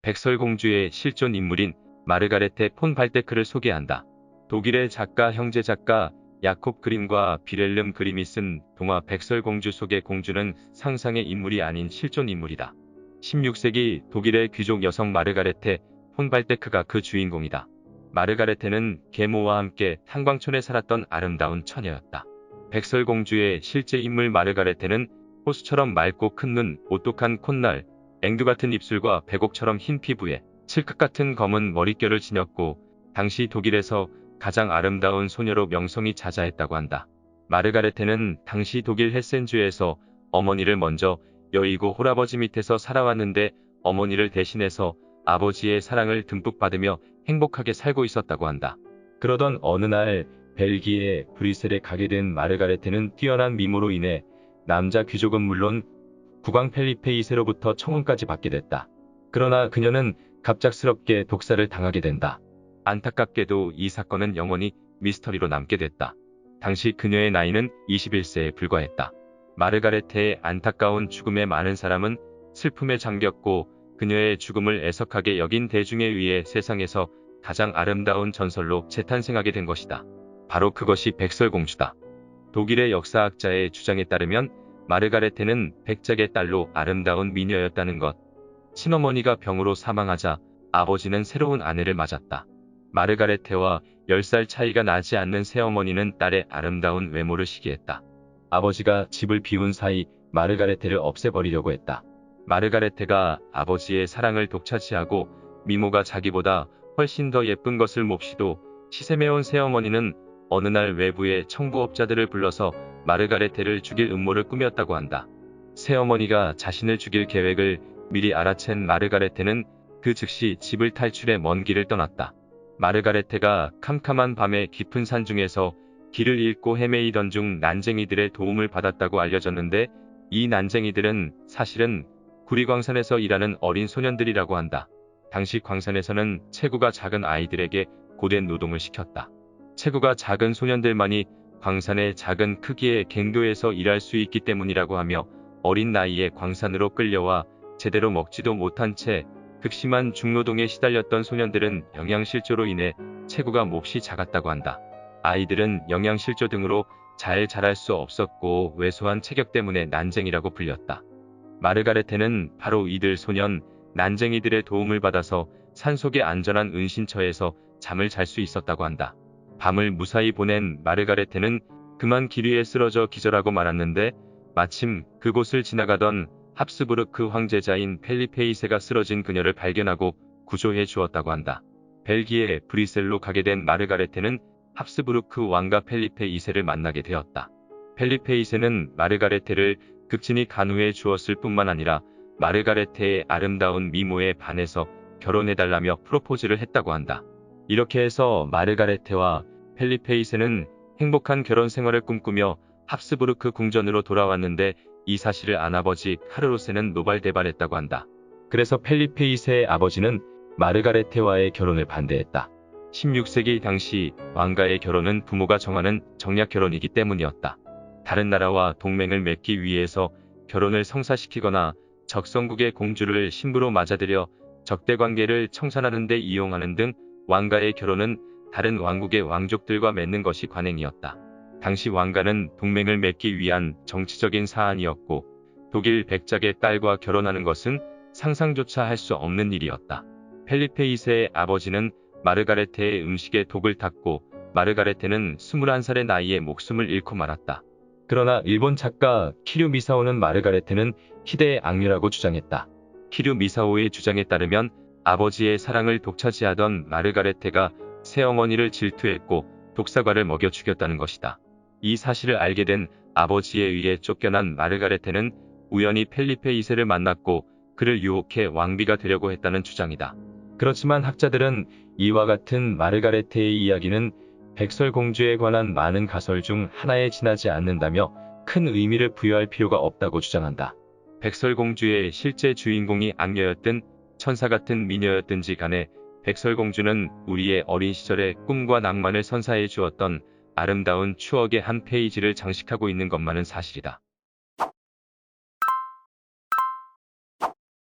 백설공주의 실존 인물인 마르가레테 폰 발테크를 소개한다. 독일의 작가 형제 작가 야콥 그림과 비렐름 그림이 쓴 동화 백설공주 속의 공주는 상상의 인물이 아닌 실존 인물이다. 16세기 독일의 귀족 여성 마르가레테 폰 발테크가 그 주인공이다. 마르가레테는 계모와 함께 탄광촌에 살았던 아름다운 처녀였다. 백설공주의 실제 인물 마르가레테는 호수처럼 맑고 큰 눈, 오똑한 콧날, 앵두 같은 입술과 백옥처럼 흰 피부에 칠흑 같은 검은 머릿결을 지녔고 당시 독일에서 가장 아름다운 소녀로 명성이 자자했다고 한다. 마르가레테는 당시 독일 헤센주에서 어머니를 먼저 여의고 홀아버지 밑에서 살아왔는데 어머니를 대신해서 아버지의 사랑을 듬뿍 받으며 행복하게 살고 있었다고 한다. 그러던 어느 날 벨기에 브뤼셀에 가게 된 마르가레테는 뛰어난 미모로 인해 남자 귀족은 물론 국왕 펠리페 2세로부터 청혼까지 받게 됐다. 그러나 그녀는 갑작스럽게 독살을 당하게 된다. 안타깝게도 이 사건은 영원히 미스터리로 남게 됐다. 당시 그녀의 나이는 21세에 불과했다. 마르가레테의 안타까운 죽음에 많은 사람은 슬픔에 잠겼고 그녀의 죽음을 애석하게 여긴 대중에 의해 세상에서 가장 아름다운 전설로 재탄생하게 된 것이다. 바로 그것이 백설공주다. 독일의 역사학자의 주장에 따르면 마르가레테는 백작의 딸로 아름다운 미녀였다는 것. 친어머니가 병으로 사망하자 아버지는 새로운 아내를 맞았다. 마르가레테와 10살 차이가 나지 않는 새어머니는 딸의 아름다운 외모를 시기했다. 아버지가 집을 비운 사이 마르가레테를 없애버리려고 했다. 마르가레테가 아버지의 사랑을 독차지하고 미모가 자기보다 훨씬 더 예쁜 것을 몹시도 시샘해온 새어머니는 어느 날 외부의 청부업자들을 불러서 마르가레테를 죽일 음모를 꾸몄다고 한다. 새어머니가 자신을 죽일 계획을 미리 알아챈 마르가레테는 그 즉시 집을 탈출해 먼 길을 떠났다. 마르가레테가 캄캄한 밤에 깊은 산 중에서 길을 잃고 헤매이던 중 난쟁이들의 도움을 받았다고 알려졌는데 이 난쟁이들은 사실은 구리광산에서 일하는 어린 소년들이라고 한다. 당시 광산에서는 체구가 작은 아이들에게 고된 노동을 시켰다. 체구가 작은 소년들만이 광산의 작은 크기의 갱도에서 일할 수 있기 때문이라고 하며 어린 나이에 광산으로 끌려와 제대로 먹지도 못한 채 극심한 중노동에 시달렸던 소년들은 영양실조로 인해 체구가 몹시 작았다고 한다. 아이들은 영양실조 등으로 잘 자랄 수 없었고 왜소한 체격 때문에 난쟁이라고 불렸다. 마르가레테는 바로 이들 소년, 난쟁이들의 도움을 받아서 산속의 안전한 은신처에서 잠을 잘 수 있었다고 한다. 밤을 무사히 보낸 마르가레테는 그만 길 위에 쓰러져 기절하고 말았는데 마침 그곳을 지나가던 합스부르크 황제자인 펠리페 2세가 쓰러진 그녀를 발견하고 구조해 주었다고 한다. 벨기에 브뤼셀로 가게 된 마르가레테는 합스부르크 왕가 펠리페 2세를 만나게 되었다. 펠리페 2세는 마르가레테를 극진히 간우해 주었을 뿐만 아니라 마르가레테의 아름다운 미모에 반해서 결혼해달라며 프로포즈를 했다고 한다. 이렇게 해서 마르가레테와 펠리페 2세는 행복한 결혼 생활을 꿈꾸며 합스부르크 궁전으로 돌아왔는데 이 사실을 안 아버지 카르로세는 노발대발했다고 한다. 그래서 펠리페 2세의 아버지는 마르가레테와의 결혼을 반대했다. 16세기 당시 왕가의 결혼은 부모가 정하는 정략 결혼이기 때문이었다. 다른 나라와 동맹을 맺기 위해서 결혼을 성사시키거나 적성국의 공주를 신부로 맞아들여 적대관계를 청산하는 데 이용하는 등 왕가의 결혼은 다른 왕국의 왕족들과 맺는 것이 관행이었다. 당시 왕가는 동맹을 맺기 위한 정치적인 사안이었고 독일 백작의 딸과 결혼하는 것은 상상조차 할 수 없는 일이었다. 펠리페 2세의 아버지는 마르가레테의 음식에 독을 탔고 마르가레테는 21살의 나이에 목숨을 잃고 말았다. 그러나 일본 작가 키류 미사오는 마르가레테는 희대의 악녀라고 주장했다. 키류 미사오의 주장에 따르면 아버지의 사랑을 독차지하던 마르가레테가 새어머니를 질투했고 독사과를 먹여 죽였다는 것이다. 이 사실을 알게 된 아버지에 의해 쫓겨난 마르가레테는 우연히 펠리페 2세를 만났고 그를 유혹해 왕비가 되려고 했다는 주장이다. 그렇지만 학자들은 이와 같은 마르가레테의 이야기는 백설공주에 관한 많은 가설 중 하나에 지나지 않는다며 큰 의미를 부여할 필요가 없다고 주장한다. 백설공주의 실제 주인공이 악녀였든 천사 같은 미녀였든지 간에 백설공주는 우리의 어린 시절의 꿈과 낭만을 선사해 주었던 아름다운 추억의 한 페이지를 장식하고 있는 것만은 사실이다.